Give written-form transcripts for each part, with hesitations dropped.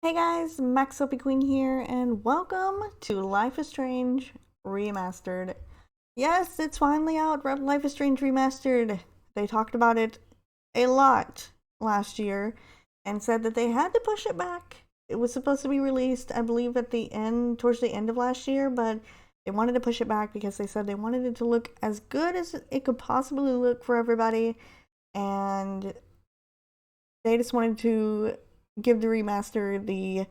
Hey guys, MaxLPQueen here, and welcome to Life is Strange Remastered. Yes, it's finally out, Life is Strange Remastered. They talked about it a lot last year and said that they had to push it back. It was supposed to be released, I believe, towards the end of last year, but they wanted to push it back because they said they wanted it to look as good as it could possibly look for everybody, and they just wanted to give the remaster the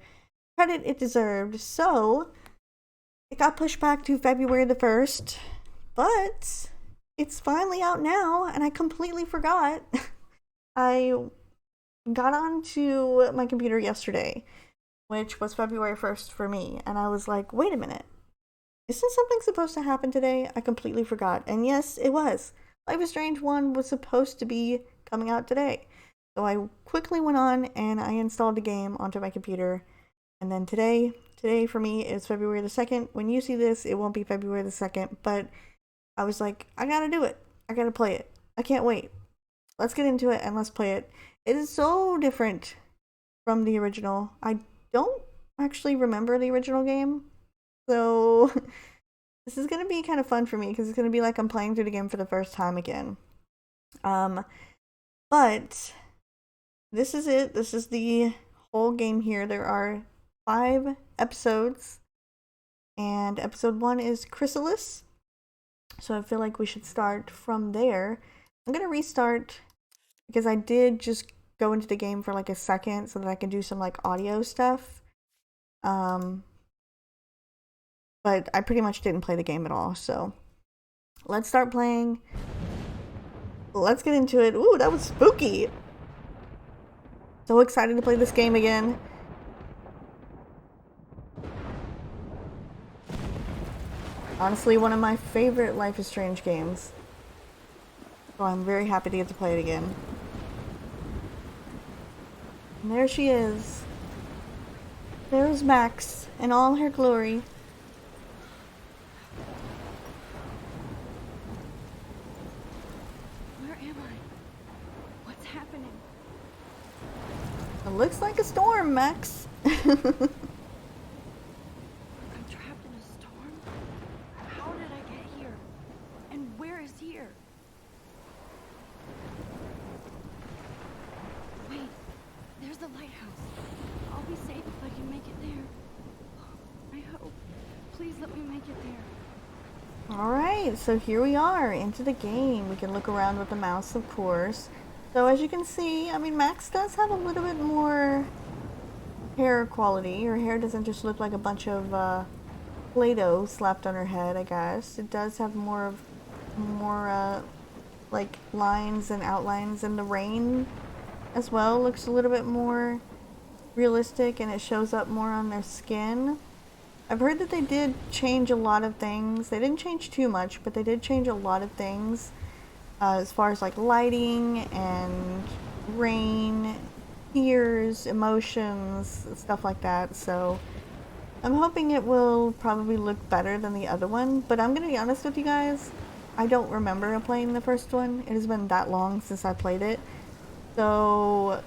credit it deserved. So it got pushed back to February the 1st, but it's finally out now, and I completely forgot. I got onto my computer yesterday, which was February 1st for me, and I was like, wait a minute. Isn't something supposed to happen today? I completely forgot. And yes, it was. Life is Strange 1 was supposed to be coming out today. So I quickly went on and I installed the game onto my computer. And then today for me is February the 2nd. When you see this, it won't be February the 2nd, but I was like, I gotta do it. I gotta play it. I can't wait. Let's get into it and let's play it. It is so different from the original. I don't actually remember the original game. So this is gonna be kind of fun for me because it's gonna be like I'm playing through the game for the first time again. But this is it. This is the whole game here. There are 5 episodes, and episode 1 is Chrysalis. So I feel like we should start from there. I'm gonna restart because I did just go into the game for like a second so that I can do some like audio stuff. But I pretty much didn't play the game at all. So let's start playing. Let's get into it. Ooh, that was spooky. So excited to play this game again. Honestly, one of my favorite Life is Strange games. So I'm very happy to get to play it again. And there she is. There's Max in all her glory. Where am I? What's happening? It looks like a storm, Max. I'm trapped in a storm? How did I get here? And where is here? Wait, there's the lighthouse. I'll be safe if I can make it there. I hope. Please let me make it there. Alright, so here we are, into the game. We can look around with the mouse, of course. So as you can see, I mean, Max does have a little bit more hair quality. Her hair doesn't just look like a bunch of Play-Doh slapped on her head, I guess. It does have more like lines and outlines, and the rain as well looks a little bit more realistic, and it shows up more on their skin. I've heard that they did change a lot of things. They didn't change too much, but they did change a lot of things as far as like lighting and rain, tears, emotions, stuff like that. So I'm hoping it will probably look better than the other one. But I'm going to be honest with you guys, I don't remember playing the first one. It has been that long since I played it. So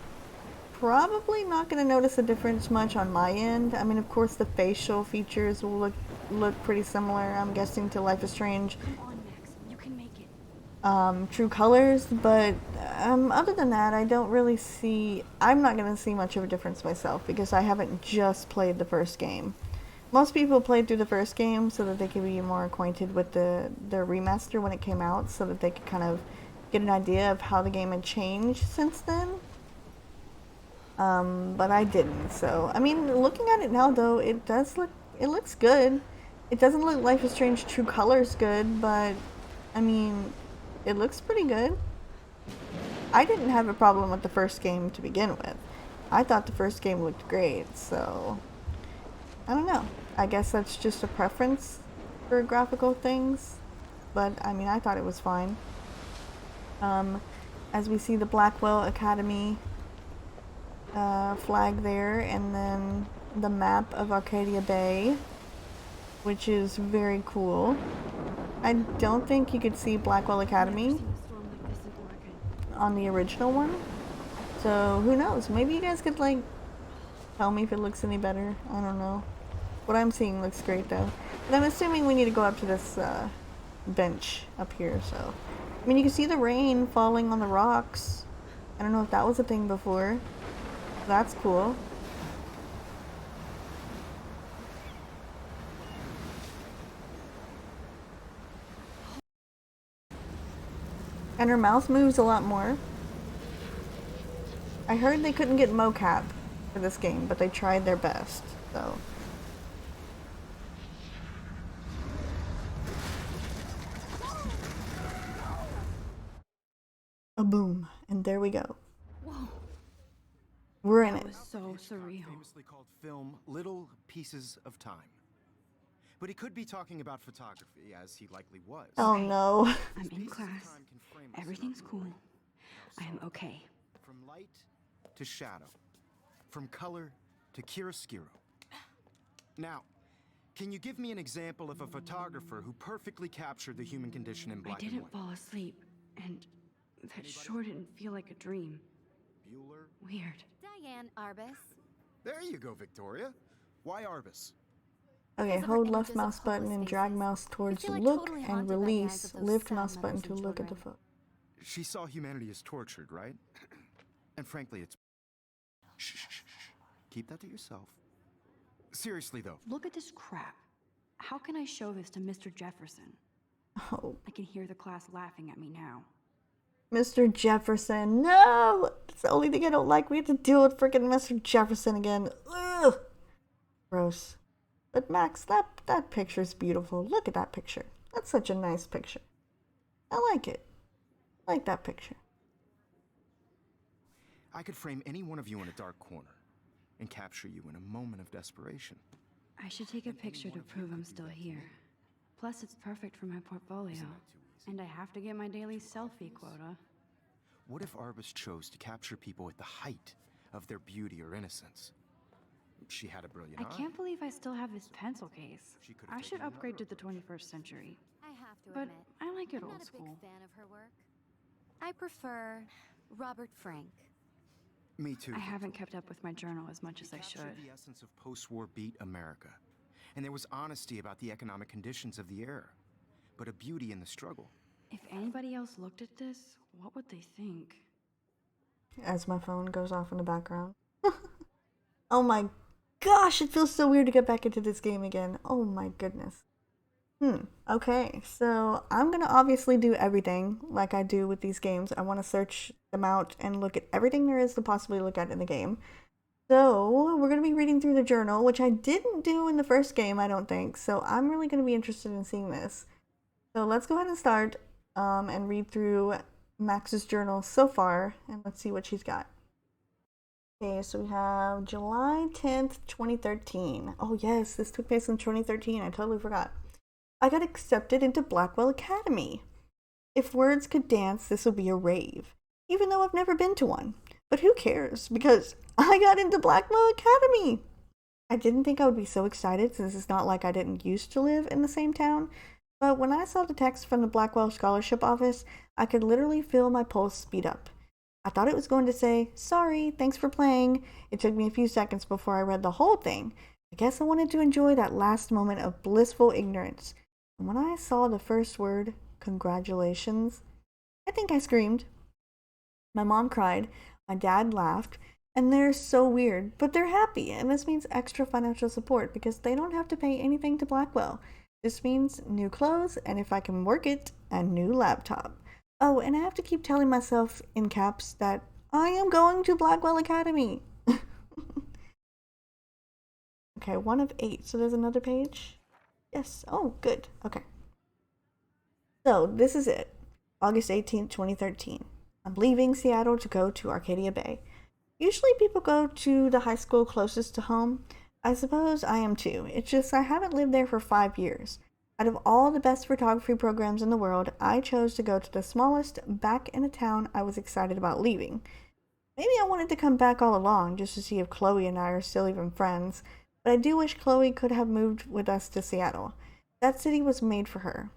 probably not going to notice a difference much on my end. I mean, of course, the facial features will look pretty similar, I'm guessing, to Life is Strange Come on, Max. You can make it. True Colors, but other than that, I don't really see. I'm not going to see much of a difference myself because I haven't just played the first game. Most people played through the first game so that they could be more acquainted with the remaster when it came out, so that they could kind of get an idea of how the game had changed since then. But I didn't. So, I mean, looking at it now, though, it looks good. It doesn't look Life is Strange True Colors good, but, I mean, it looks pretty good. I didn't have a problem with the first game to begin with. I thought the first game looked great, so I don't know. I guess that's just a preference for graphical things, but, I mean, I thought it was fine. As we see the Blackwell Academy flag there, and then the map of Arcadia Bay, which is very cool. I don't think you could see Blackwell Academy I've never seen a storm like this in Oregon. on the original one, so who knows, maybe you guys could like tell me if it looks any better. I don't know. What I'm seeing looks great though. But I'm assuming we need to go up to this bench up here, so. I mean, you can see the rain falling on the rocks. I don't know if that was a thing before. That's cool. And her mouth moves a lot more. I heard they couldn't get mocap for this game, but they tried their best, so. A boom, and there we go. Whoa. We're in That it. was so surreal. Famously called film Little Pieces of Time. But he could be talking about photography, as he likely was. Oh no. I'm in class. Everything's cool. I am okay. From light to shadow. From color to chiaroscuro. Now, can you give me an example of a photographer who perfectly captured the human condition in black I and didn't white? fall asleep, and that sure didn't feel like a dream. Bueller? Weird. Diane Arbus. There you go, Victoria. Why Arbus? Okay, Because of her hold images left of mouse button hopeless and drag faces. mouse towards feel like look totally and haunted by the eyes release. of those Lift sad mouse button mothers to and look at the children. photo. She saw humanity as tortured, right? And frankly, it's... Shh, shh, shh, shh. Keep that to yourself. Seriously, though. Look at this crap. How can I show this to Mr. Jefferson? Oh, I can hear the class laughing at me now. Mr. Jefferson, no! It's the only thing I don't like. We have to deal with freaking Mr. Jefferson again. Ugh! Gross. But Max, that picture's beautiful. Look at that picture. That's such a nice picture. I like it. I like that picture. I could frame any one of you in a dark corner and capture you in a moment of desperation. I should take a picture to prove I'm still here. Plus, it's perfect for my portfolio. Isn't that too easy? And I have to get my daily selfie quota. What if Arbus chose to capture people at the height of their beauty or innocence? She had a brilliant I eye. can't believe I still have this pencil case. She could have I should taken upgrade to another the 21st century. I have to But admit, I like it I'm old not a school. big fan of her work. I prefer Robert Frank. Me too. I haven't kept up with my journal as much as I Captured should. the essence of post-war beat America. And there was honesty about the economic conditions of the era, but a beauty in the struggle. If anybody else looked at this, what would they think? As my phone goes off in the background. Oh my gosh, it feels so weird to get back into this game again. Oh my goodness. Okay, so I'm gonna obviously do everything like I do with these games. I want to search them out and look at everything there is to possibly look at in the game. So we're gonna be reading through the journal, which I didn't do in the first game, I don't think. So I'm really gonna be interested in seeing this. So let's go ahead and start and read through Max's journal so far, and let's see what she's got. Okay, so we have July 10th, 2013. Oh yes, this took place in 2013. I totally forgot. I got accepted into Blackwell Academy. If words could dance, this would be a rave, even though I've never been to one. But who cares, because I got into Blackwell Academy. I didn't think I would be so excited, since it's not like I didn't used to live in the same town. But when I saw the text from the Blackwell Scholarship Office, I could literally feel my pulse speed up. I thought it was going to say, sorry, thanks for playing. It took me a few seconds before I read the whole thing. I guess I wanted to enjoy that last moment of blissful ignorance. And when I saw the first word, congratulations, I think I screamed. My mom cried, my dad laughed, and they're so weird, but they're happy, and this means extra financial support because they don't have to pay anything to Blackwell. This means new clothes, and if I can work it, a new laptop. Oh, and I have to keep telling myself in caps that I am going to Blackwell Academy. Okay, 1 of 8, so there's another page. Yes, oh, good, okay. So, this is it. August 18th, 2013. I'm leaving Seattle to go to Arcadia Bay. Usually people go to the high school closest to home. I suppose I am too. It's just I haven't lived there for 5 years. Out of all the best photography programs in the world, I chose to go to the smallest back in a town I was excited about leaving. Maybe I wanted to come back all along just to see if Chloe and I are still even friends, but I do wish Chloe could have moved with us to Seattle. That city was made for her.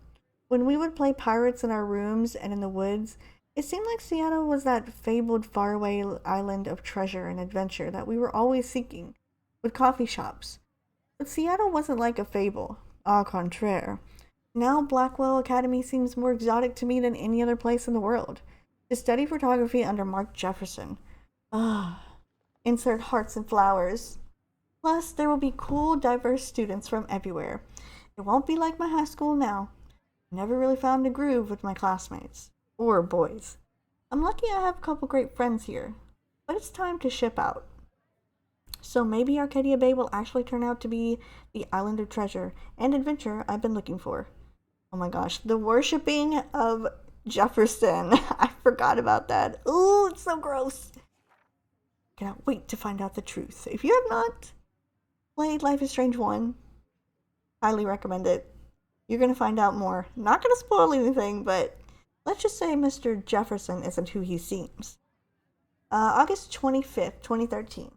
When we would play pirates in our rooms and in the woods, it seemed like Seattle was that fabled faraway island of treasure and adventure that we were always seeking. with coffee shops. But Seattle wasn't like a fable. Au contraire. Now Blackwell Academy seems more exotic to me than any other place in the world. To study photography under Mark Jefferson. Ah, insert hearts and flowers. Plus, there will be cool, diverse students from everywhere. It won't be like my high school now. I never really found a groove with my classmates. Or boys. I'm lucky I have a couple great friends here. But it's time to ship out. So maybe Arcadia Bay will actually turn out to be the island of treasure and adventure I've been looking for. Oh my gosh, the worshipping of Jefferson. I forgot about that. Ooh, it's so gross. Cannot wait to find out the truth. If you have not played Life is Strange 1, highly recommend it. You're going to find out more. Not going to spoil anything, but let's just say Mr. Jefferson isn't who he seems. August 25th, 2013.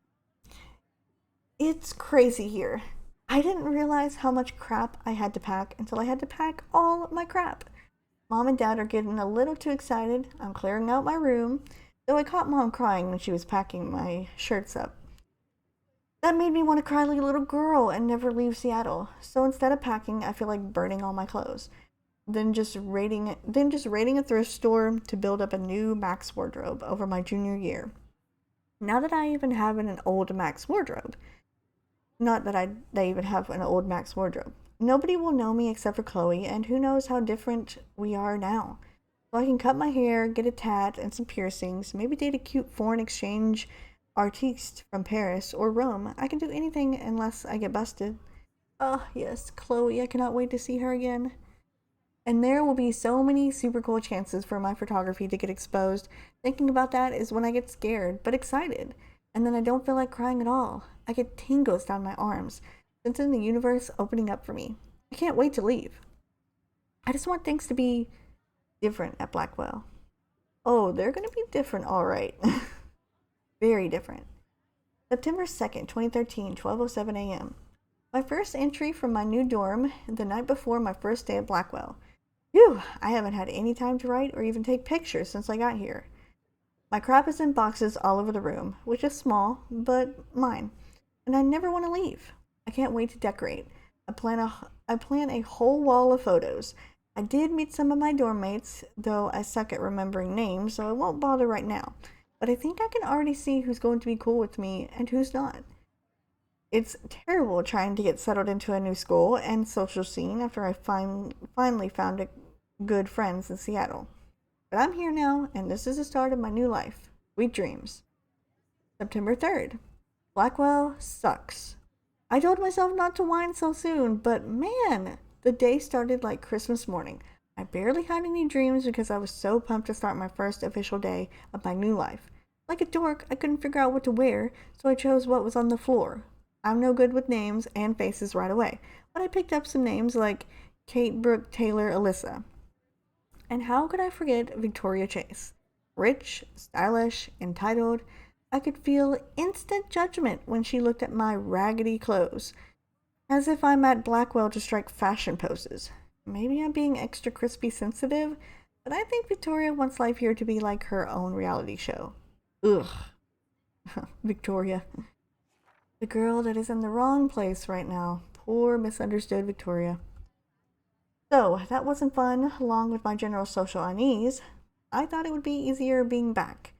It's crazy here. I didn't realize how much crap I had to pack until I had to pack all my crap. Mom and Dad are getting a little too excited. I'm clearing out my room, though I caught Mom crying when she was packing my shirts up. That made me want to cry like a little girl and never leave Seattle. So instead of packing, I feel like burning all my clothes. Then just raiding a thrift store to build up a new Max wardrobe over my junior year. Now that I even have an old Max wardrobe. Not that they even have an old Max wardrobe. Nobody will know me except for Chloe, and who knows how different we are now. So I can cut my hair, get a tat, and some piercings, maybe date a cute foreign exchange artiste from Paris or Rome. I can do anything unless I get busted. Oh, yes, Chloe, I cannot wait to see her again. And there will be so many super cool chances for my photography to get exposed. Thinking about that is when I get scared, but excited. And then I don't feel like crying at all. I get tingles down my arms, sensing the universe opening up for me. I can't wait to leave. I just want things to be different at Blackwell. Oh, they're going to be different, all right. Very different. September 2nd, 2013, 12:07 a.m. My first entry from my new dorm the night before my first day at Blackwell. Phew, I haven't had any time to write or even take pictures since I got here. My crap is in boxes all over the room, which is small, but mine. And I never want to leave. I can't wait to decorate. I plan a whole wall of photos. I did meet some of my dorm mates, though I suck at remembering names, so I won't bother right now. But I think I can already see who's going to be cool with me and who's not. It's terrible trying to get settled into a new school and social scene after I finally found good friends in Seattle. But I'm here now, and this is the start of my new life. Sweet dreams. September 3rd. Blackwell sucks. I told myself not to whine so soon, but man, the day started like Christmas morning. I barely had any dreams because I was so pumped to start my first official day of my new life. Like a dork, I couldn't figure out what to wear, so I chose what was on the floor. I'm no good with names and faces right away, but I picked up some names like Kate, Brooke, Taylor, Alyssa. And how could I forget Victoria Chase? Rich, stylish, entitled. I could feel instant judgment when she looked at my raggedy clothes, as if I'm at Blackwell to strike fashion poses. Maybe I'm being extra crispy sensitive, but I think Victoria wants life here to be like her own reality show. Ugh. Victoria. The girl that is in the wrong place right now. Poor misunderstood Victoria. So, that wasn't fun, along with my general social unease. I thought it would be easier being back.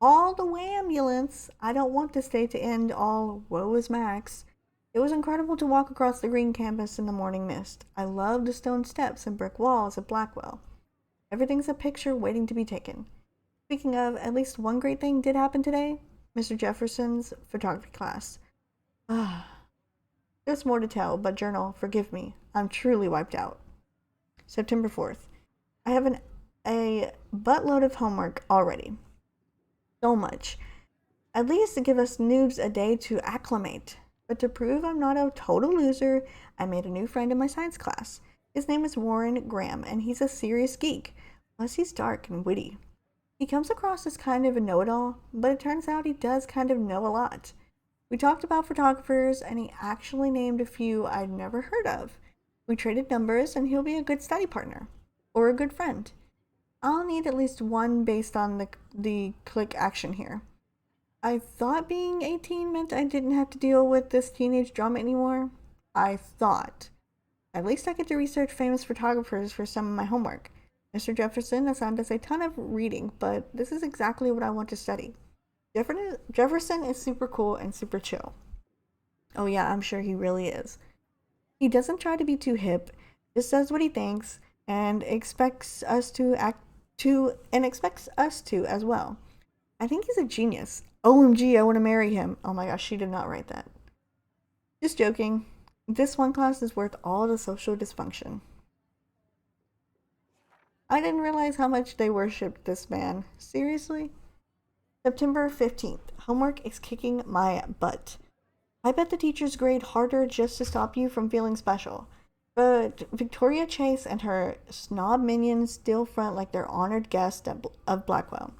All the wambulance. I don't want this day to end all woe is Max. It was incredible to walk across the green campus in the morning mist. I love the stone steps and brick walls of Blackwell. Everything's a picture waiting to be taken. Speaking of, at least one great thing did happen today. Mr. Jefferson's photography class. There's more to tell, but journal, forgive me. I'm truly wiped out. September 4th. I have a buttload of homework already. So much. At least to give us noobs a day to acclimate. But to prove I'm not a total loser, I made a new friend in my science class. His name is Warren Graham, and he's a serious geek. Plus, he's dark and witty. He comes across as kind of a know-it-all, but it turns out he does kind of know a lot. We talked about photographers, and he actually named a few I'd never heard of. We traded numbers, and he'll be a good study partner. Or a good friend. I'll need at least one based on the click action here. I thought being 18 meant I didn't have to deal with this teenage drama anymore. I thought. At least I get to research famous photographers for some of my homework. Mr. Jefferson assigned us a ton of reading, but this is exactly what I want to study. Jefferson is super cool and super chill. Oh yeah, I'm sure he really is. He doesn't try to be too hip, just does what he thinks and expects us to expects us to as well. I think he's a genius. OMG, I want to marry him. Oh my gosh, she did not write that. Just joking. This one class is worth all the social dysfunction. I didn't realize how much they worshipped this man. Seriously? September 15th. Homework is kicking my butt. I bet the teachers grade harder just to stop you from feeling special. But Victoria Chase and her snob minions still front like they're honored guests of Blackwell.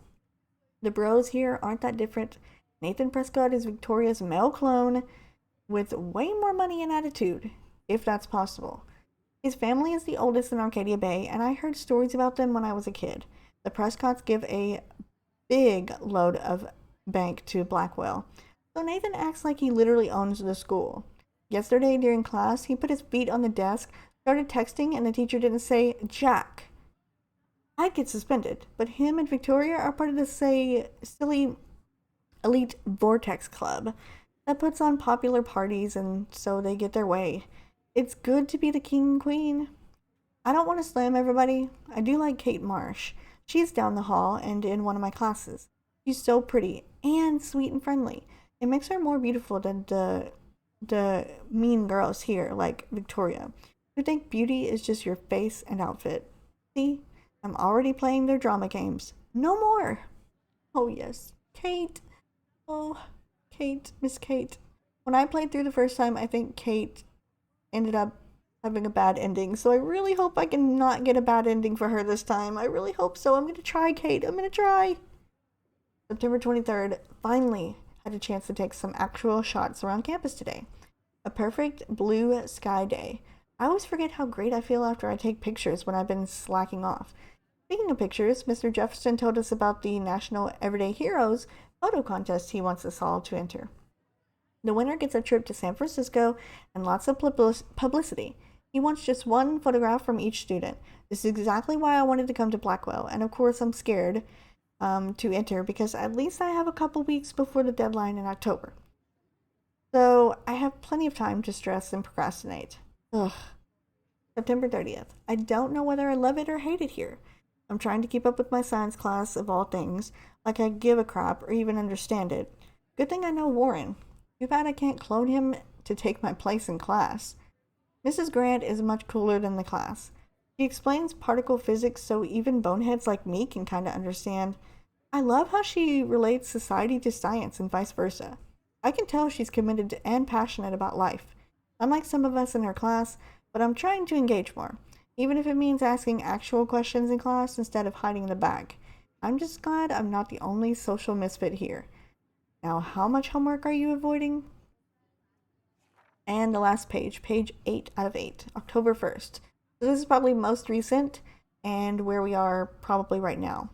The bros here aren't that different. Nathan Prescott is Victoria's male clone with way more money and attitude, if that's possible. His family is the oldest in Arcadia Bay, and I heard stories about them when I was a kid. The Prescotts give a big load of bank to Blackwell, so Nathan acts like he literally owns the school. Yesterday during class, he put his feet on the desk, started texting, and the teacher didn't say Jack. I'd get suspended, but him and Victoria are part of this, silly elite Vortex Club that puts on popular parties and so they get their way. It's good to be the king and queen. I don't want to slam everybody. I do like Kate Marsh. She's down the hall and in one of my classes. She's so pretty and sweet and friendly. It makes her more beautiful than the mean girls here, like Victoria, who think beauty is just your face and outfit. See? I'm already playing their drama games. No more! Oh yes, Kate. Oh, Kate, Miss Kate. When I played through the first time, I think Kate ended up having a bad ending, so I really hope I can not get a bad ending for her this time. I really hope so. I'm gonna try, Kate. I'm gonna try! September 23rd, finally had a chance to take some actual shots around campus today. A perfect blue sky day. I always forget how great I feel after I take pictures when I've been slacking off. Speaking of pictures, Mr. Jefferson told us about the National Everyday Heroes photo contest he wants us all to enter. The winner gets a trip to San Francisco and lots of publicity. He wants just one photograph from each student. This is exactly why I wanted to come to Blackwell, and of course I'm scared to enter because at least I have a couple weeks before the deadline in October. So I have plenty of time to stress and procrastinate. Ugh. September 30th. I don't know whether I love it or hate it here. I'm trying to keep up with my science class of all things, like I give a crap or even understand it. Good thing I know Warren. Too bad I can't clone him to take my place in class. Mrs. Grant is much cooler than the class. She explains particle physics so even boneheads like me can kinda understand. I love how she relates society to science and vice versa. I can tell she's committed and passionate about life. Unlike some of us in her class, but I'm trying to engage more, even if it means asking actual questions in class instead of hiding in the back. I'm just glad I'm not the only social misfit here. Now, how much homework are you avoiding? And the last page, page 8 out of 8, October 1st. So this is probably most recent and where we are probably right now.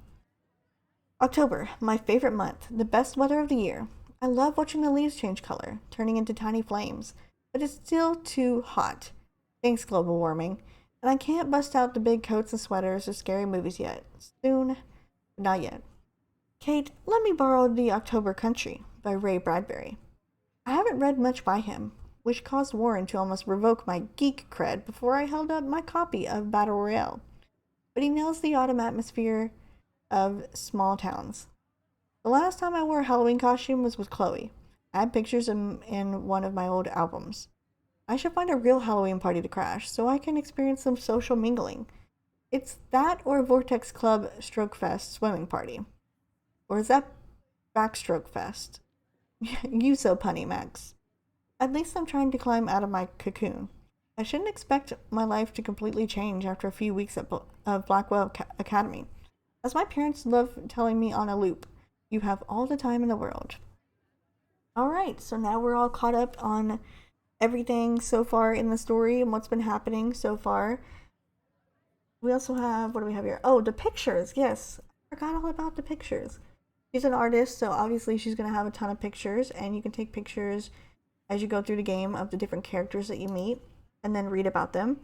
October, my favorite month, the best weather of the year. I love watching the leaves change color, turning into tiny flames, but it's still too hot. Thanks, global warming. And I can't bust out the big coats and sweaters or scary movies yet. Soon, but not yet. Kate, let me borrow The October Country by Ray Bradbury. I haven't read much by him, which caused Warren to almost revoke my geek cred before I held up my copy of Battle Royale. But he nails the autumn atmosphere of small towns. The last time I wore a Halloween costume was with Chloe. I have pictures in one of my old albums. I should find a real Halloween party to crash so I can experience some social mingling. It's that or Vortex Club Stroke Fest swimming party. Or is that Backstroke Fest? You so punny, Max. At least I'm trying to climb out of my cocoon. I shouldn't expect my life to completely change after a few weeks of Blackwell Academy. As my parents love telling me on a loop, you have all the time in the world. Alright, so now we're all caught up on everything so far in the story and what's been happening so far. We also have, what do we have here? Oh, the pictures, yes. I forgot all about the pictures. She's an artist, so obviously she's going to have a ton of pictures, and you can take pictures as you go through the game of the different characters that you meet and then read about them.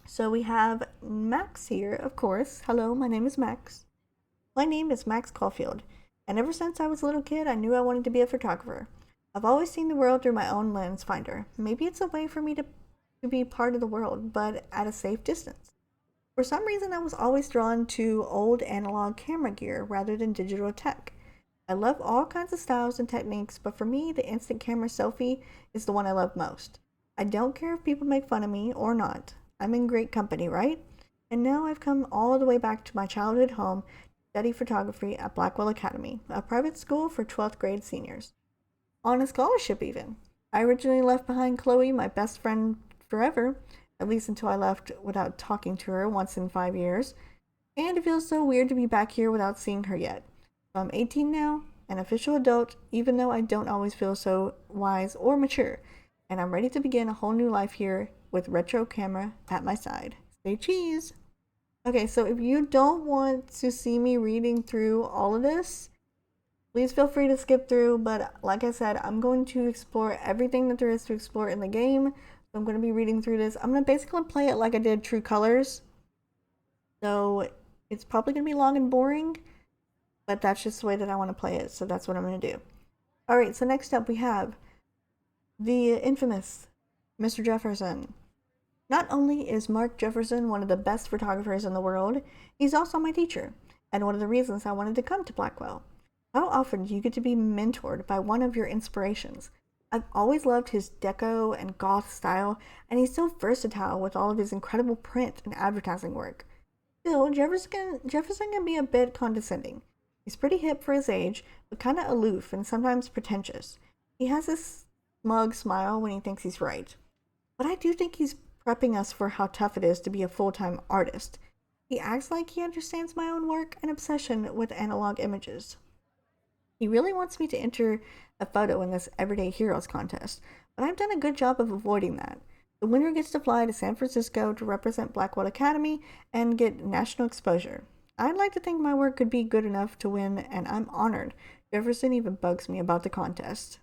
So we have Max here, of course. Hello, my name is Max. My name is Max Caulfield, and ever since I was a little kid, I knew I wanted to be a photographer. I've always seen the world through my own lens finder. Maybe it's a way for me to be part of the world, but at a safe distance. For some reason, I was always drawn to old analog camera gear rather than digital tech. I love all kinds of styles and techniques, but for me, the instant camera selfie is the one I love most. I don't care if people make fun of me or not. I'm in great company, right? And now I've come all the way back to my childhood home to study photography at Blackwell Academy, a private school for 12th grade seniors. On a scholarship, even. I originally left behind Chloe, my best friend forever, at least until I left without talking to her once in 5 years, and it feels so weird to be back here without seeing her yet. So I'm 18 now, an official adult, even though I don't always feel so wise or mature, and I'm ready to begin a whole new life here with retro camera at my side. Say cheese! Okay, so if you don't want to see me reading through all of this, please feel free to skip through, but like I said, I'm going to explore everything that there is to explore in the game. I'm going to be reading through this. I'm going to basically play it like I did True Colors. So it's probably going to be long and boring, but that's just the way that I want to play it. So that's what I'm going to do. All right, so next up we have the infamous Mr. Jefferson. Not only is Mark Jefferson one of the best photographers in the world, he's also my teacher, and one of the reasons I wanted to come to Blackwell. How often do you get to be mentored by one of your inspirations? I've always loved his deco and goth style, and he's so versatile with all of his incredible print and advertising work. Still, Jefferson can be a bit condescending. He's pretty hip for his age, but kind of aloof and sometimes pretentious. He has this smug smile when he thinks he's right. But I do think he's prepping us for how tough it is to be a full-time artist. He acts like he understands my own work and obsession with analog images. He really wants me to enter a photo in this Everyday Heroes contest, but I've done a good job of avoiding that. The winner gets to fly to San Francisco to represent Blackwell Academy and get national exposure. I'd like to think my work could be good enough to win, and I'm honored. Jefferson even bugs me about the contest.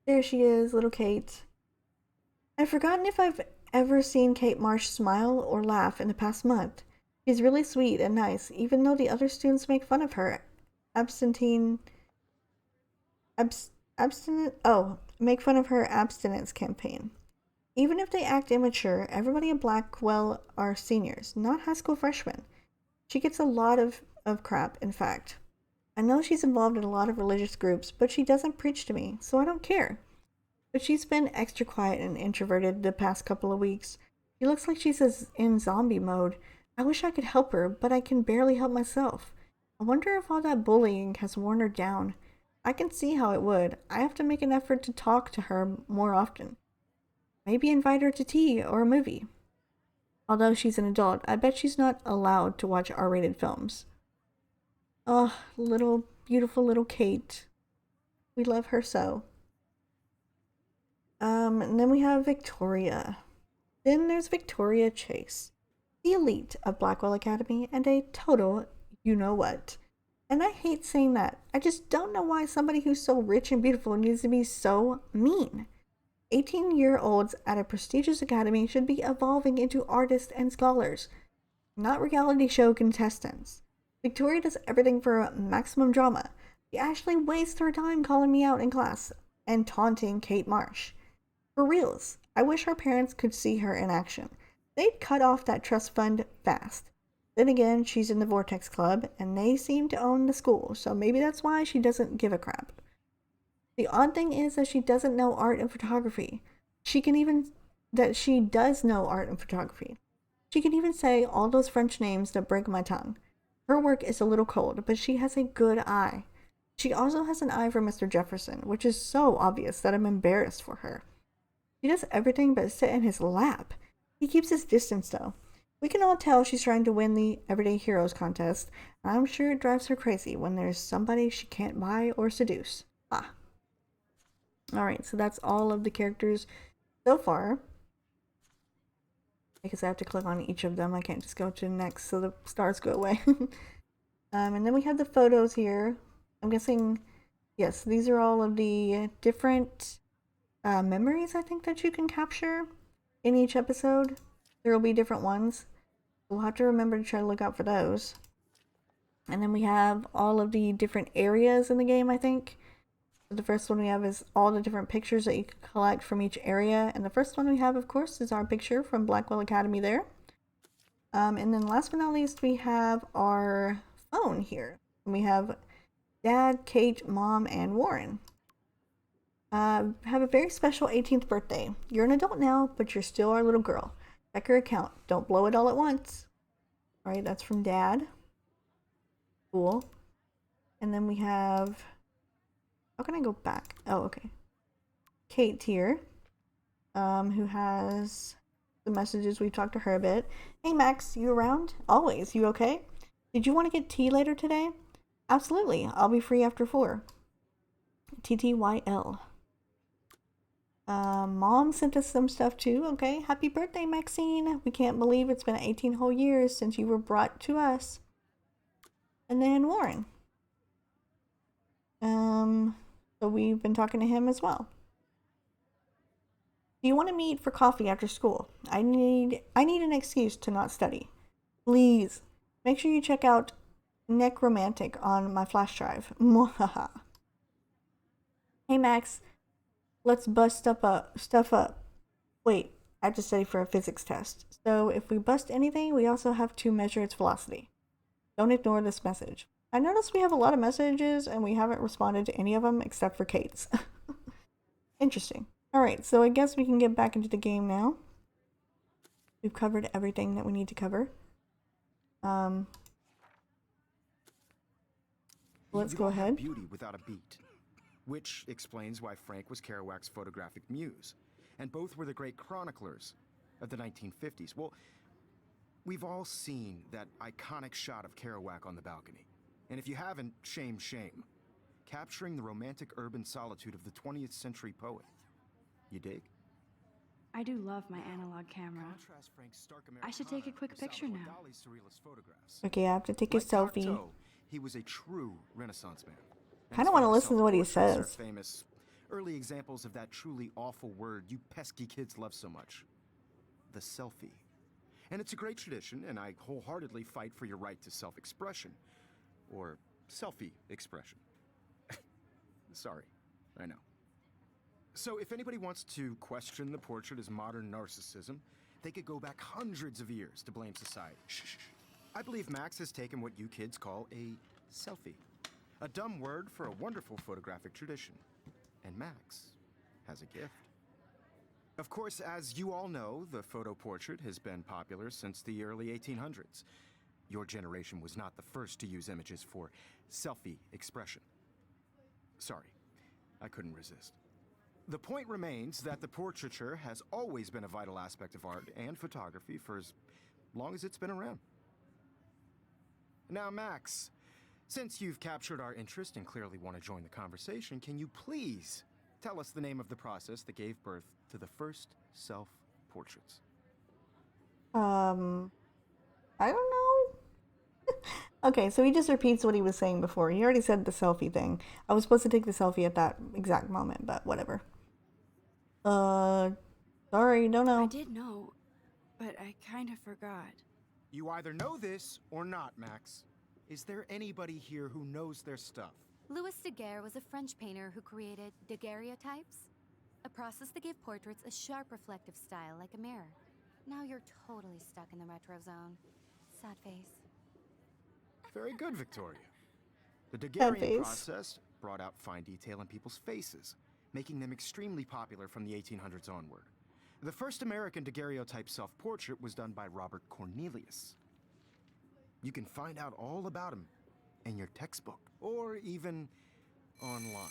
There she is, little Kate. I've forgotten if I've ever seen Kate Marsh smile or laugh in the past month. She's really sweet and nice, even though the other students make fun of her abstinence campaign. Even if they act immature, everybody at Blackwell are seniors, not high school freshmen. She gets a lot of crap, in fact. I know she's involved in a lot of religious groups, but she doesn't preach to me, so I don't care. But she's been extra quiet and introverted the past couple of weeks. She looks like she's in zombie mode. I wish I could help her, but I can barely help myself. I wonder if all that bullying has worn her down. I can see how it would. I have to make an effort to talk to her more often. Maybe invite her to tea or a movie. Although she's an adult, I bet she's not allowed to watch R-rated films. Oh, beautiful little Kate. We love her so. And then we have Victoria. Then there's Victoria Chase, the elite of Blackwell Academy and a total you-know-what. And I hate saying that. I just don't know why somebody who's so rich and beautiful needs to be so mean. 18-year-olds at a prestigious academy should be evolving into artists and scholars, not reality show contestants. Victoria does everything for maximum drama. She actually wastes her time calling me out in class and taunting Kate Marsh. For reals, I wish her parents could see her in action. They'd cut off that trust fund fast. Then again, she's in the Vortex Club, and they seem to own the school, so maybe that's why she doesn't give a crap. The odd thing is that she doesn't know art and photography. She does know art and photography. She can even say all those French names that break my tongue. Her work is a little cold, but she has a good eye. She also has an eye for Mr. Jefferson, which is so obvious that I'm embarrassed for her. She does everything but sit in his lap. He keeps his distance, though. We can all tell she's trying to win the Everyday Heroes contest, and I'm sure it drives her crazy when there's somebody she can't buy or seduce. Alright, so that's all of the characters so far. Because I have to click on each of them. I can't just go to next so the stars go away. And then we have the photos here. I'm guessing, yes, these are all of the different memories I think that you can capture in each episode. There will be different ones. We'll have to remember to try to look out for those. And then we have all of the different areas in the game, I think. The first one we have is all the different pictures that you can collect from each area. And the first one we have, of course, is our picture from Blackwell Academy there. And then last but not least, we have our phone here. And we have Dad, Kate, Mom, and Warren. Have a very special 18th birthday. You're an adult now, but you're still our little girl. Check your account. Don't blow it all at once. All right, that's from Dad. Cool. And then we have... How can I go back? Oh, okay. Kate here, who has the messages. We've talked to her a bit. Hey, Max, you around? Always. You okay? Did you want to get tea later today? Absolutely. I'll be free after 4. TTYL. Mom sent us some stuff too. Okay. Happy birthday, Maxine. We can't believe it's been 18 whole years since you were brought to us. And then Warren. So we've been talking to him as well. Do you want to meet for coffee after school? I need an excuse to not study. Please. Make sure you check out Necromantic on my flash drive. Mwahaha. Hey Max, let's bust stuff up. Wait, I have to study for a physics test. So if we bust anything, we also have to measure its velocity. Don't ignore this message. I noticed we have a lot of messages and we haven't responded to any of them except for Kate's. Interesting. Alright, so I guess we can get back into the game now. We've covered everything that we need to cover. Let's go ahead. Beauty without a beat, which explains why Frank was Kerouac's photographic muse, and both were the great chroniclers of the 1950s. Well, we've all seen that iconic shot of Kerouac on the balcony. And if you haven't, shame, shame. Capturing the romantic urban solitude of the 20th century poet. You dig? I do love my analog camera. I should take a quick picture now. Okay, I have to take a selfie. Cocteau, he was a true Renaissance man. Kind of want to listen to what he Self-portraits says. are famous early examples of that truly awful word you pesky kids love so much. The selfie. And it's a great tradition, and I wholeheartedly fight for your right to self-expression. Or selfie expression. Sorry, I know. So if anybody wants to question the portrait as modern narcissism, they could go back hundreds of years to blame society. Shh. I believe Max has taken what you kids call a selfie. A dumb word for a wonderful photographic tradition. And Max has a gift. Of course, as you all know, the photo portrait has been popular since the early 1800s. Your generation was not the first to use images for selfie expression. Sorry, I couldn't resist. The point remains that the portraiture has always been a vital aspect of art and photography for as long as it's been around. Now, Max, since you've captured our interest and clearly want to join the conversation, can you please tell us the name of the process that gave birth to the first self-portraits? I don't know. Okay, so he just repeats what he was saying before. He already said the selfie thing. I was supposed to take the selfie at that exact moment, but whatever. Sorry, don't know. I did know, but I kind of forgot. You either know this or not, Max. Is there anybody here who knows their stuff? Louis Daguerre was a French painter who created daguerreotypes, a process that gave portraits a sharp reflective style like a mirror. Now you're totally stuck in the retro zone. Sad face. Very good, Victoria. The face. Daguerrean process brought out fine detail in people's faces, making them extremely popular from the 1800s onward. The first American daguerreotype self-portrait was done by Robert Cornelius. You can find out all about him in your textbook, or even online.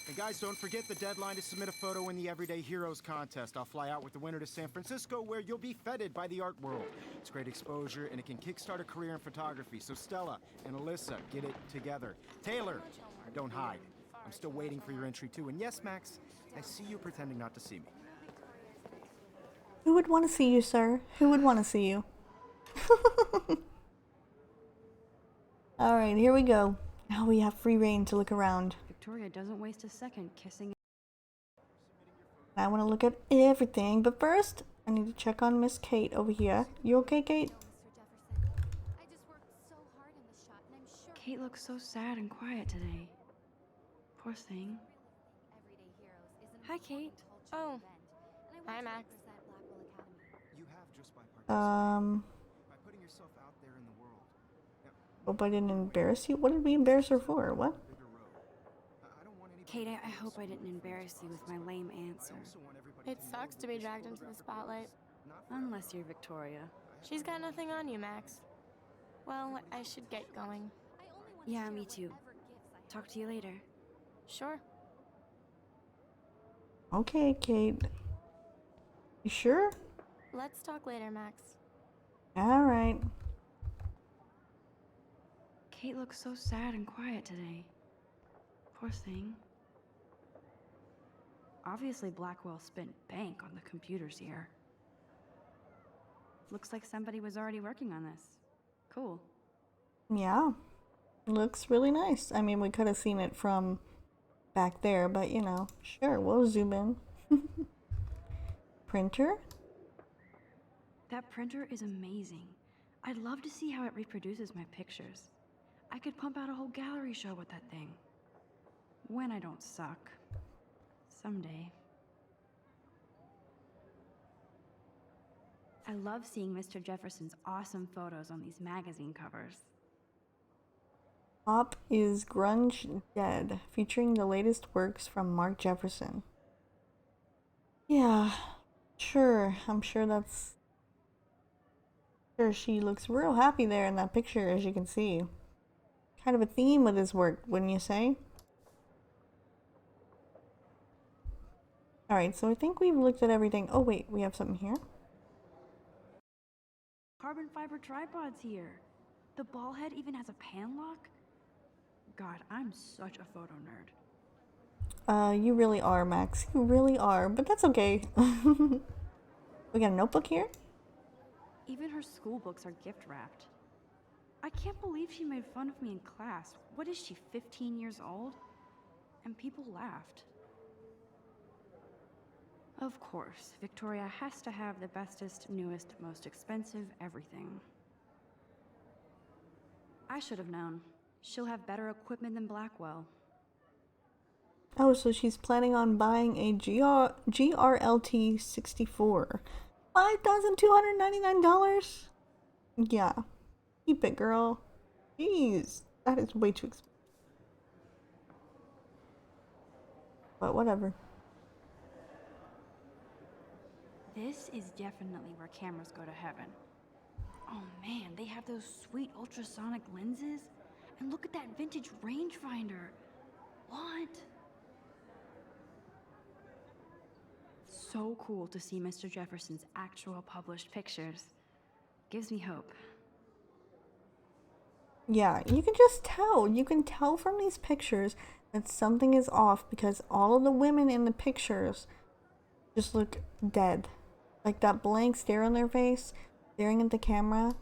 And guys, don't forget the deadline to submit a photo in the Everyday Heroes contest. I'll fly out with the winner to San Francisco, where you'll be feted by the art world. It's great exposure, and it can kickstart a career in photography. So Stella and Alyssa, get it together. Taylor, don't hide. I'm still waiting for your entry too. And yes, Max, I see you pretending not to see me. Who would want to see you, sir? Who would want to see you? Alright, here we go. Now we have free reign to look around. Victoria doesn't waste a second kissing. I want to look at everything, but first, I need to check on Miss Kate over here. You okay, Kate? No, Mr. Jefferson. I just worked so hard in the shot, and I'm sure Kate looks so sad and quiet today. Poor thing. Everyday Heroes is an Hi, Kate. important Oh. cultural event, and I Hi, want to Max. represent Blackwell Academy. You have just by participating, Um, by putting yourself out there in the world. Now, hope I didn't embarrass you. What did we embarrass her for? What? bigger road. I don't want anybody Kate, to I feel hope I sorry didn't for embarrass you with my themselves. lame I answer. also want everybody It to know sucks to that be this dragged into the photographic spotlight. was not for Unless everyone. you're Victoria. She's got nothing on you, Max. Well, I should get going. I only want Yeah, to share me too. whatever gifts I Talk have. to you later. Sure. Okay, Kate. You sure? Let's talk later, Max. Alright. Kate looks so sad and quiet today. Poor thing. Obviously, Blackwell spent bank on the computers here. Looks like somebody was already working on this. Cool. Yeah. Looks really nice. I mean, we could have seen it from back there, but you know, sure, we'll zoom in. Printer? That printer is amazing. I'd love to see how it reproduces my pictures. I could pump out a whole gallery show with that thing. When I don't suck. Someday. I love seeing Mr. Jefferson's awesome photos on these magazine covers. Pop is Grunge Dead, featuring the latest works from Mark Jefferson. Yeah, sure. I'm sure that's... Sure, she looks real happy there in that picture, as you can see. Kind of a theme with his work, wouldn't you say? Alright, so I think we've looked at everything. Oh wait, we have something here. Carbon fiber tripods here. The ball head even has a pan lock. God, I'm such a photo nerd. You really are, Max. You really are, but that's okay. We got a notebook here? Even her school books are gift wrapped. I can't believe she made fun of me in class. What is she, 15 years old? And people laughed. Of course, Victoria has to have the bestest, newest, most expensive everything. I should have known. She'll have better equipment than Blackwell. Oh, so she's planning on buying a GRLT 64. $5,299? Yeah. Keep it, girl. Jeez. That is way too expensive. But whatever. This is definitely where cameras go to heaven. Oh man, they have those sweet ultrasonic lenses. And look at that vintage rangefinder. What? So cool to see Mr. Jefferson's actual published pictures. Gives me hope. Yeah, you can just tell. You can tell from these pictures that something is off because all of the women in the pictures just look dead. Like that blank stare on their face, staring at the camera.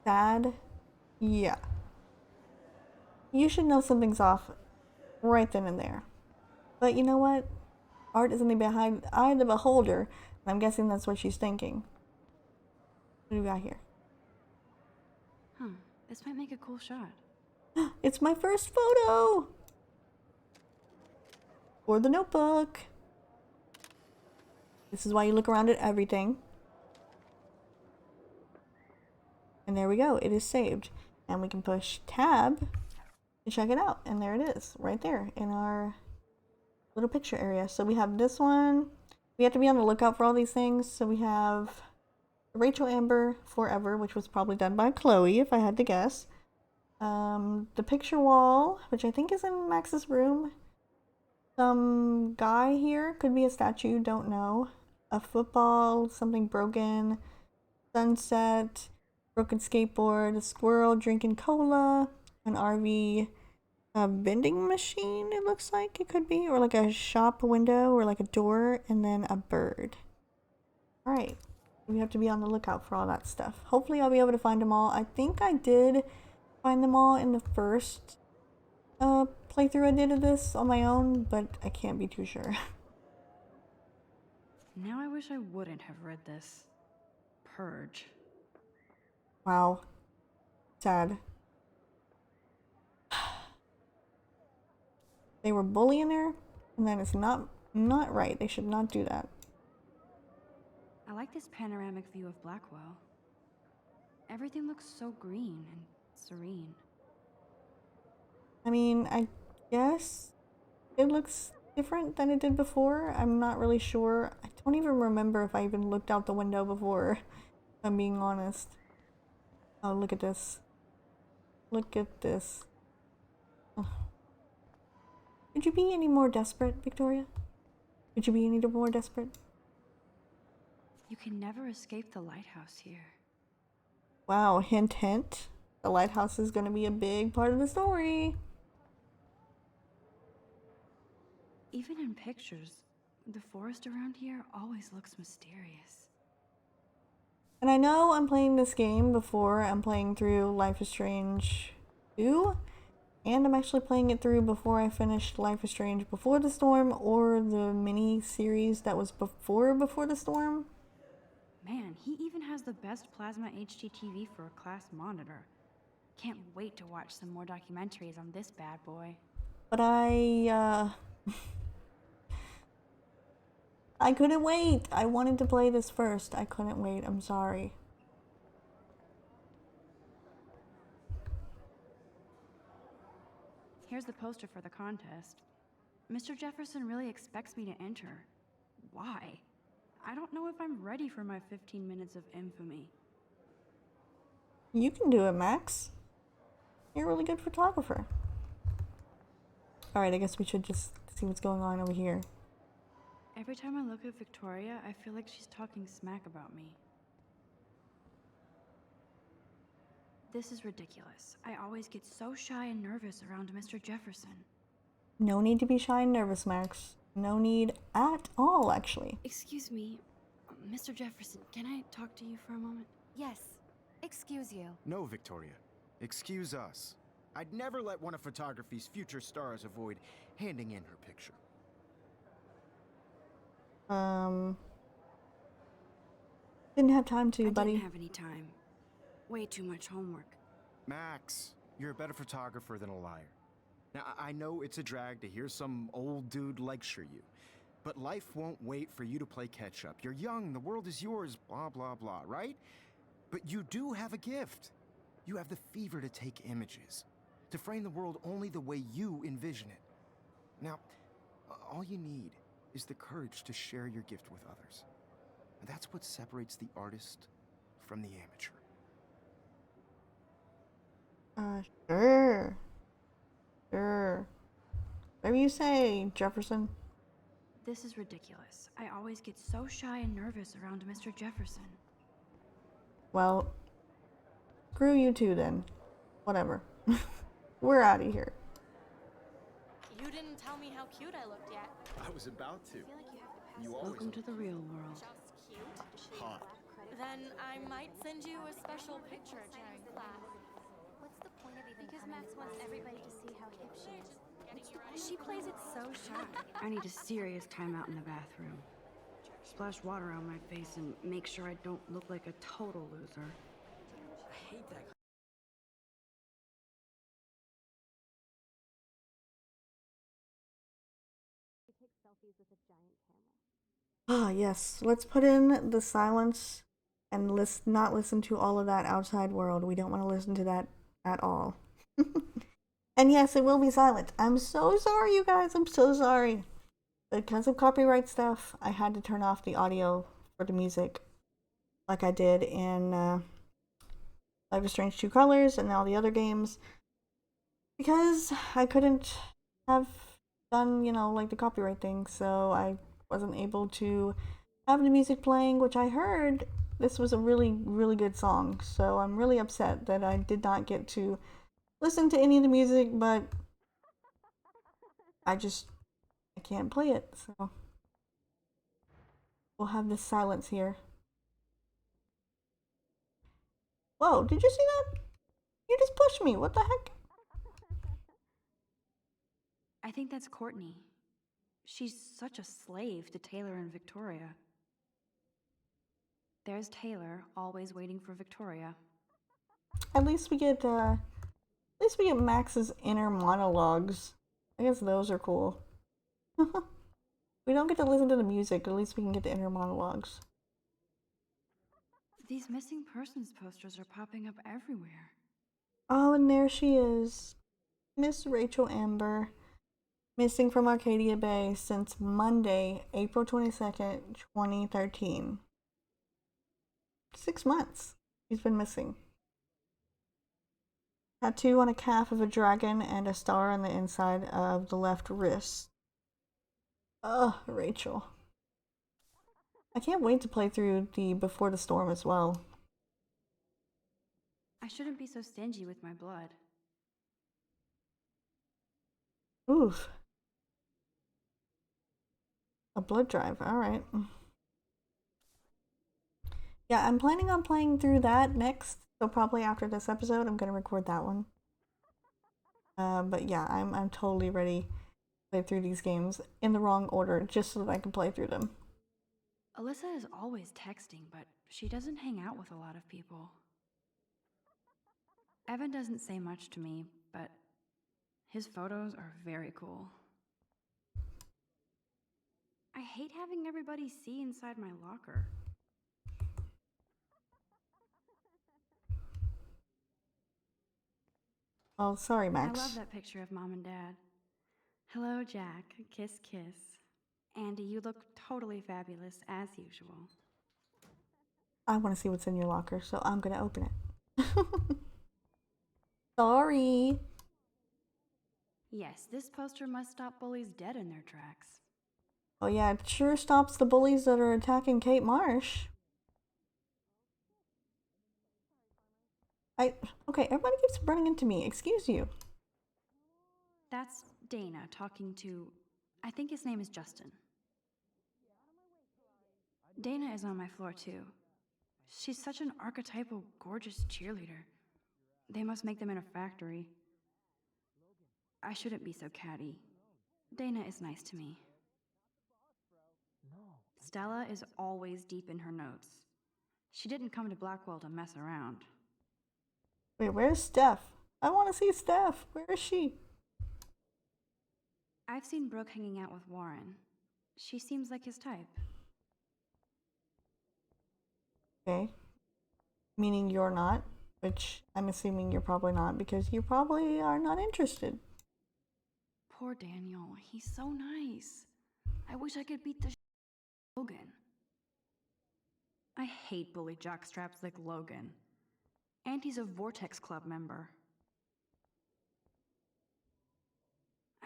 Sad. Yeah. You should know something's off right then and there. But you know what? Art is in the eye of the beholder, and I'm guessing that's what she's thinking. What do we got here? Huh, this might make a cool shot. It's my first photo! For the notebook. This is why you look around at everything. And there we go, it is saved. And we can push tab to check it out. And there it is, right there in our little picture area. So we have this one. We have to be on the lookout for all these things. So we have Rachel Amber Forever, which was probably done by Chloe, if I had to guess. The picture wall, which I think is in Max's room. Some guy here, could be a statue, don't know. A football, something broken, sunset, broken skateboard, a squirrel drinking cola, an RV, a vending machine, it looks like it could be, or like a shop window, or like a door, and then a bird. Alright, we have to be on the lookout for all that stuff. Hopefully I'll be able to find them all. I think I did find them all in the first playthrough I did of this on my own, but I can't be too sure. Now I wish I wouldn't have read this. Purge. Wow. Sad. They were bullying her, and that is not right. They should not do that. I like this panoramic view of Blackwell. Everything looks so green and serene. I mean, I guess it looks different than it did before. I'm not really sure. I don't even remember if I even looked out the window before, if I'm being honest. Oh, look at this. Look at this. Ugh. Could you be any more desperate, Victoria? Could you be any more desperate? You can never escape the lighthouse here. Wow, hint hint. The lighthouse is gonna be a big part of the story. Even in pictures, the forest around here always looks mysterious. And I know I'm playing this game before I'm playing through Life is Strange 2. And I'm actually playing it through before I finished Life is Strange Before the Storm, or the mini series that was Before the Storm. Man, he even has the best plasma HDTV for a class monitor. Can't wait to watch some more documentaries on this bad boy. But I couldn't wait. I wanted to play this first. I couldn't wait. I'm sorry. Here's the poster for the contest. Mr. Jefferson really expects me to enter. Why? I don't know if I'm ready for my 15 minutes of infamy. You can do it, Max. You're a really good photographer. Alright, I guess we should just see what's going on over here. Every time I look at Victoria, I feel like she's talking smack about me. This is ridiculous. I always get so shy and nervous around Mr. Jefferson. No need to be shy and nervous, Max. No need at all, actually. Excuse me, Mr. Jefferson, can I talk to you for a moment? Yes. Excuse you. No, Victoria. Excuse us. I'd never let one of photography's future stars avoid handing in her picture. Didn't have time to, buddy. I didn't have any time. Way too much homework. Max, you're a better photographer than a liar. Now, I know it's a drag to hear some old dude lecture you, but life won't wait for you to play catch-up. You're young, the world is yours, blah, blah, blah, right? But you do have a gift. You have the fever to take images, to frame the world only the way you envision it. Now, all you need is the courage to share your gift with others. And that's what separates the artist from the amateur. Sure. Sure. Whatever you say, Jefferson. This is ridiculous. I always get so shy and nervous around Mr. Jefferson. Well, screw you too then. Whatever. We're out of here. You didn't tell me how cute I looked yet. I was about to. You Welcome to the real world. Just cute. hot. Then I might send you a special picture during class. What's the point of even Because coming Max to wants class everybody to anyway? see how hip she is. She plays it so shy. I need a serious timeout in the bathroom. Splash water on my face and make sure I don't look like a total loser. I hate that. Ah, yes. Let's put in the silence and not listen to all of that outside world. We don't want to listen to that at all. And yes, it will be silent. I'm so sorry, you guys. I'm so sorry. Because of copyright stuff, I had to turn off the audio for the music like I did in Life is Strange 2 Colors and all the other games. Because I couldn't have done, like the copyright thing, so I wasn't able to have the music playing, which I heard this was a really, really good song. So I'm really upset that I did not get to listen to any of the music, but I can't play it, so we'll have this silence here. Whoa, did you see that? You just pushed me. What the heck? I think that's Courtney. She's such a slave to Taylor and Victoria. There's Taylor, always waiting for Victoria. At least we get Max's inner monologues. I guess those are cool. We don't get to listen to the music, at least we can get the inner monologues. These missing persons posters are popping up everywhere. Oh, and there she is. Miss Rachel Amber. Missing from Arcadia Bay since Monday, April 22nd, 2013. 6 months she's been missing. Tattoo on a calf of a dragon and a star on the inside of the left wrist. Ugh, Rachel. I can't wait to play through the Before the Storm as well. I shouldn't be so stingy with my blood. Oof. A blood drive, alright. Yeah, I'm planning on playing through that next, so probably after this episode I'm gonna record that one. But yeah, I'm totally ready to play through these games in the wrong order, just so that I can play through them. Alyssa is always texting, but she doesn't hang out with a lot of people. Evan doesn't say much to me, but his photos are very cool. I hate having everybody see inside my locker. Oh, sorry, Max. I love that picture of Mom and Dad. Hello, Jack. Kiss, kiss. Andy, you look totally fabulous, as usual. I want to see what's in your locker, so I'm gonna open it. Sorry. Yes, this poster must stop bullies dead in their tracks. Oh yeah, it sure stops the bullies that are attacking Kate Marsh. Okay, everybody keeps running into me. Excuse you. That's Dana talking to, I think his name is Justin. Dana is on my floor too. She's such an archetypal, gorgeous cheerleader. They must make them in a factory. I shouldn't be so catty. Dana is nice to me. Stella is always deep in her notes. She didn't come to Blackwell to mess around. Wait, where's Steph? I want to see Steph. Where is she? I've seen Brooke hanging out with Warren. She seems like his type. Okay. Meaning you're not, which I'm assuming you're probably not because you probably are not interested. Poor Daniel. He's so nice. I wish I could beat the Logan. I hate bully jockstraps like Logan. And he's a Vortex Club member.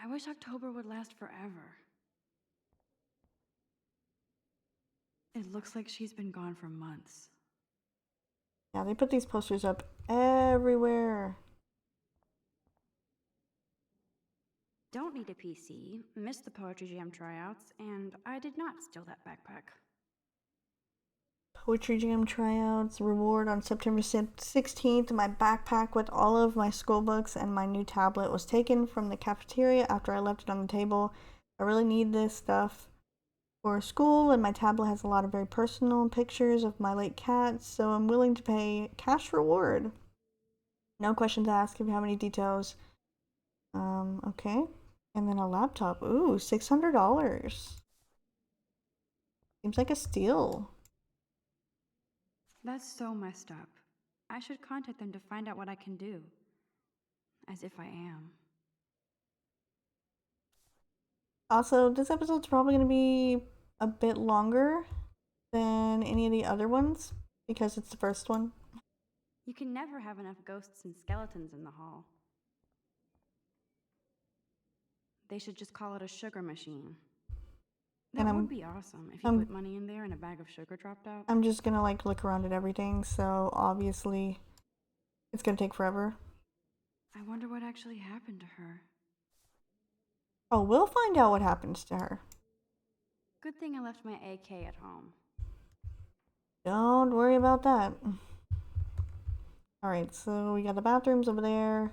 I wish October would last forever. It looks like she's been gone for months. Yeah, they put these posters up everywhere. Don't need a PC, missed the Poetry Jam tryouts, and I did not steal that backpack. Poetry Jam tryouts, reward on September 16th. My backpack with all of my school books and my new tablet was taken from the cafeteria after I left it on the table. I really need this stuff for school, and my tablet has a lot of very personal pictures of my late cats, so I'm willing to pay cash reward. No questions asked if you have any details. Okay. And then a laptop. Ooh, $600. Seems like a steal. That's so messed up. I should contact them to find out what I can do. As if I am. Also, this episode's probably going to be a bit longer than any of the other ones because it's the first one. You can never have enough ghosts and skeletons in the hall. They should just call it a sugar machine. That would be awesome if you put money in there and a bag of sugar dropped out. I'm just gonna like look around at everything, so obviously it's gonna take forever. I wonder what actually happened to her. Oh, we'll find out what happens to her. Good thing I left my AK at home. Don't worry about that. Alright, so we got the bathrooms over there,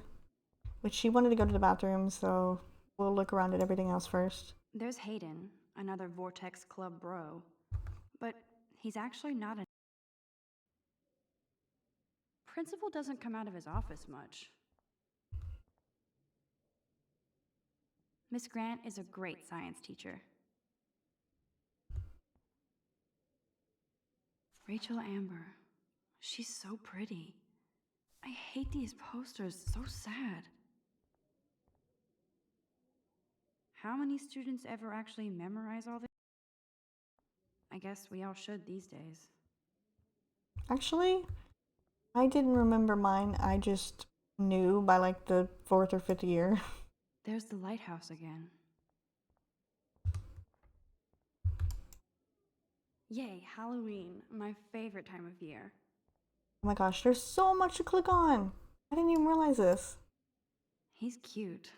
which she wanted to go to the bathroom, so we'll look around at everything else first. There's Hayden, another Vortex Club bro. But he's actually not a... Principal doesn't come out of his office much. Miss Grant is a great science teacher. Rachel Amber. She's so pretty. I hate these posters, so sad. How many students ever actually memorize all this? I guess we all should these days. Actually, I didn't remember mine. I just knew by like the 4th or 5th year. There's the lighthouse again. Yay, Halloween, my favorite time of year. Oh my gosh, there's so much to click on. I didn't even realize this. He's cute.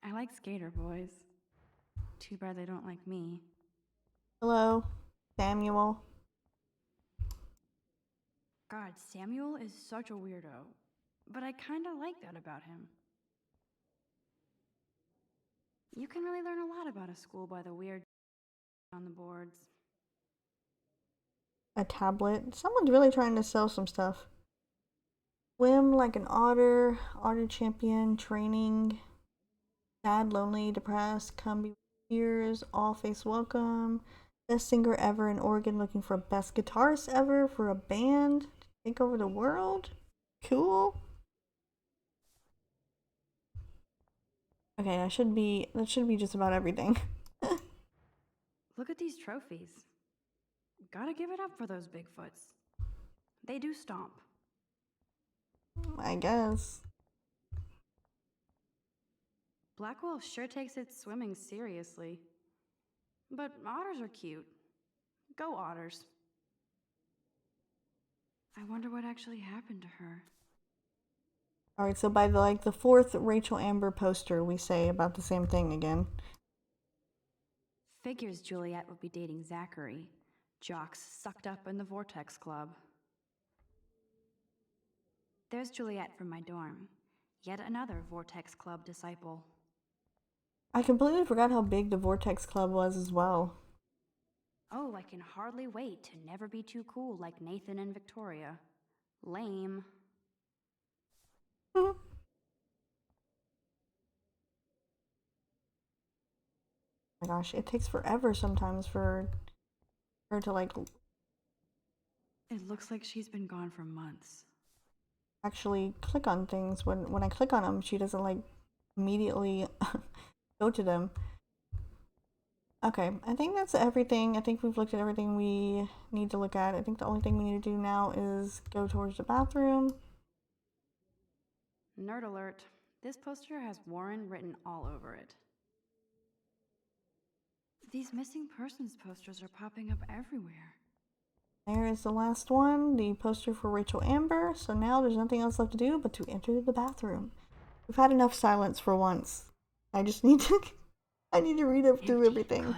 I like skater boys. Too bad they don't like me. Hello, Samuel. God, Samuel is such a weirdo. But I kinda like that about him. You can really learn a lot about a school by the weird on the boards. A tablet. Someone's really trying to sell some stuff. Swim like an otter. Otter champion. Training. Sad, lonely, depressed. Come be with tears. All face welcome. Best singer ever in Oregon, looking for best guitarist ever for a band to take over the world. Cool. Okay, that should be just about everything. Look at these trophies. Gotta give it up for those Bigfoots. They do stomp. I guess. Blackwell sure takes its swimming seriously. But otters are cute. Go otters. I wonder what actually happened to her. Alright, so by the 4th Rachel Amber poster, we say about the same thing again. Figures Juliet would be dating Zachary. Jocks sucked up in the Vortex Club. There's Juliet from my dorm. Yet another Vortex Club disciple. I completely forgot how big the Vortex Club was as well. Oh, I can hardly wait to never be too cool like Nathan and Victoria. Lame. Oh my gosh, it takes forever sometimes for her to like It looks like she's been gone for months. actually click on things. When I click on them, she doesn't like immediately go to them. Okay, I think that's everything. I think we've looked at everything we need to look at. I think the only thing we need to do now is go towards the bathroom. Nerd alert. This poster has Warren written all over it. These missing persons posters are popping up everywhere. There is the last one, the poster for Rachel Amber. So now there's nothing else left to do but to enter the bathroom. We've had enough silence for once. I just need to I need to read up through everything. Good.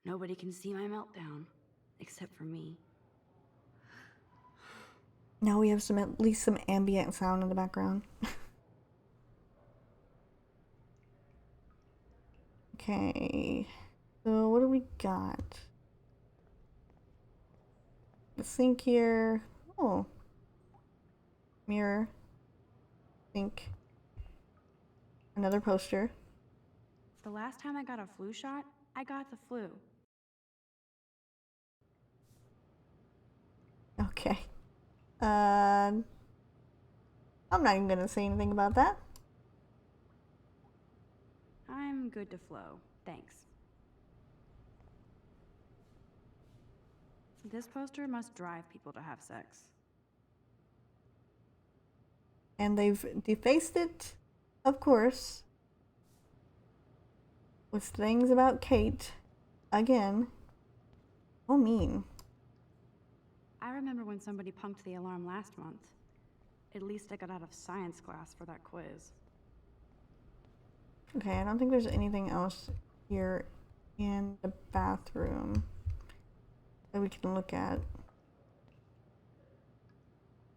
Nobody can see my meltdown. Except for me. Now we have at least some ambient sound in the background. Okay. So what do we got? The sink here. Oh. Mirror. Sink. Another poster. The last time I got a flu shot, I got the flu. Okay. I'm not even gonna say anything about that. I'm good to flow. Thanks. This poster must drive people to have sex. And they've defaced it, of course, with things about Kate. Again. Oh, mean. I remember when somebody punked the alarm last month. At least I got out of science class for that quiz. Okay, I don't think there's anything else here in the bathroom that we can look at.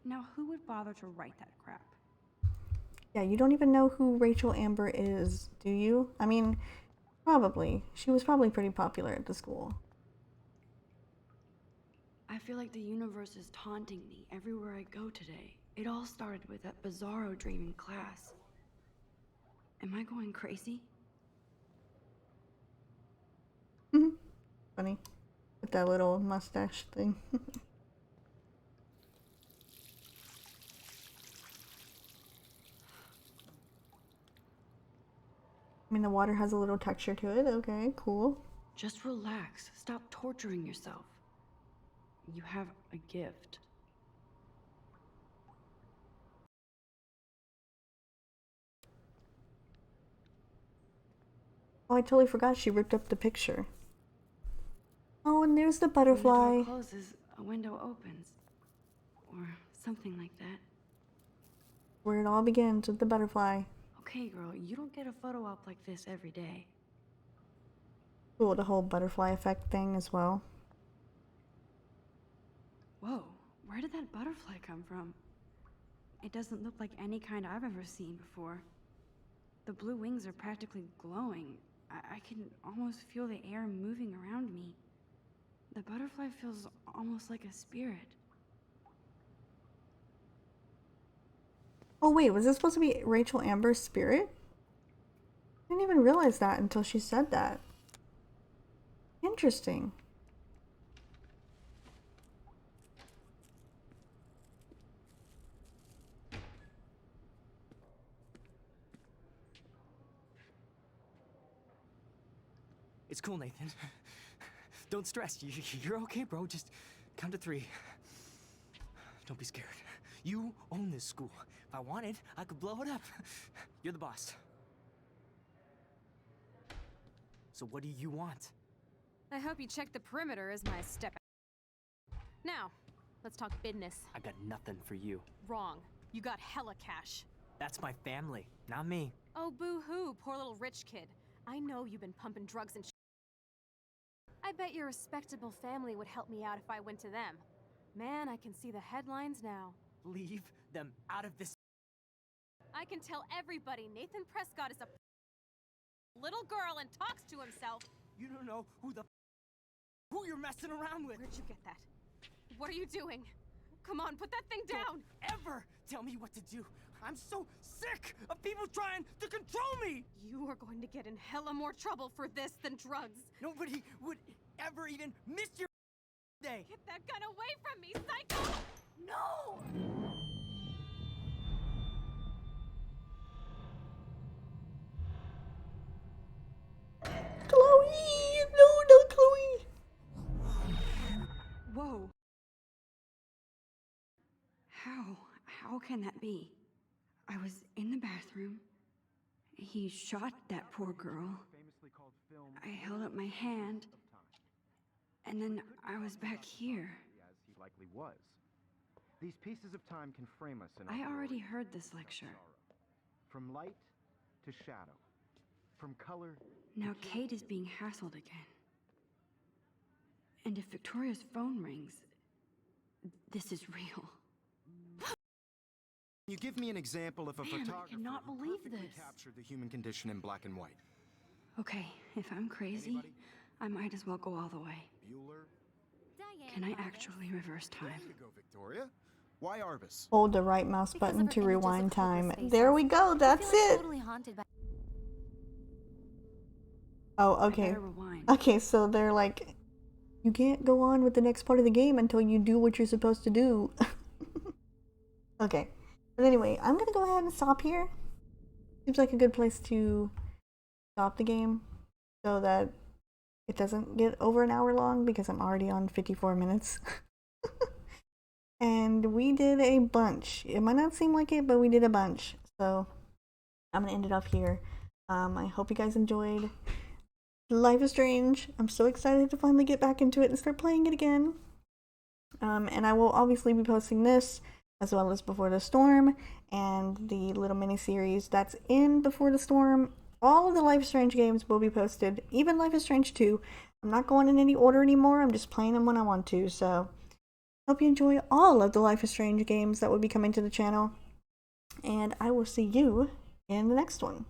Now, who would bother to write that crap? Yeah, you don't even know who Rachel Amber is, do you? I mean, probably. She was probably pretty popular at the school. I feel like the universe is taunting me everywhere I go today. It all started with that bizarro dream in class. Am I going crazy? Funny. With that little mustache thing. I mean, the water has a little texture to it. Okay, cool. Just relax. Stop torturing yourself. You have a gift. Oh, I totally forgot she ripped up the picture. Oh, and there's the When the butterfly. door closes, a window opens. Or something like that. Where it all begins with the butterfly. Okay, girl, you don't get a photo op like this every day. Cool, the whole butterfly effect thing as well. Whoa, where did that butterfly come from? It doesn't look like any kind I've ever seen before. The blue wings are practically glowing. I can almost feel the air moving around me. The butterfly feels almost like a spirit. Oh wait, was this supposed to be Rachel Amber's spirit? I didn't even realize that until she said that. Interesting. It's cool, Nathan. Don't stress. You're okay, bro. Just count to 3. Don't be scared. You own this school. If I wanted, I could blow it up. You're the boss. So what do you want? I hope you checked the perimeter as my step. Now, let's talk business. I got nothing for you. Wrong. You got hella cash. That's my family, not me. Oh, boo-hoo, poor little rich kid. I know you've been pumping drugs and I bet your respectable family would help me out if I went to them. Man, I can see the headlines now. Leave them out of this. I can tell everybody Nathan Prescott is a little girl and talks to himself. You don't know who you're messing around with. Where'd you get that? What are you doing? Come on, put that thing down! Don't ever tell me what to do. I'm so sick of people trying to control me! You are going to get in hella more trouble for this than drugs. Nobody would ever even miss your day. Get that gun away from me, psycho! No! Chloe! No, not Chloe! Whoa. How can that be? I was in the bathroom. He shot that poor girl. I held up my hand. And then I was back here. As he likely was. These pieces of time can frame us in I our already glory heard this lecture. sorrow. From light to shadow. From color. Now Kate is being hassled again. And if Victoria's phone rings, this is real. Can you give me an example of a Man, I photographer cannot who believe perfectly this. captured the human condition in black and white? Okay, if I'm crazy, Anybody? I might as well go all the way. Bueller? Diane Can I Arbus. actually reverse time? Way to go, Victoria. Why Arbus? Hold the right mouse Because button of to her images rewind of hopeless time. faces. There we go, I that's feel like it! totally haunted by Oh, I okay. better rewind. Okay, so they're like, you can't go on with the next part of the game until you do what you're supposed to do. Okay. But anyway, I'm gonna go ahead and stop here. Seems like a good place to stop the game so that it doesn't get over an hour long because I'm already on 54 minutes. And we did a bunch. It might not seem like it, but we did a bunch. So I'm gonna end it off here. I hope you guys enjoyed Life is Strange. I'm so excited to finally get back into it and start playing it again. And I will obviously be posting this as well as Before the Storm and the little mini series that's in Before the Storm. All of the Life is Strange games will be posted, even Life is Strange 2. I'm not going in any order anymore. I'm just playing them when I want to. So Hope you enjoy all of the Life is Strange games that will be coming to the channel. And I will see you in the next one.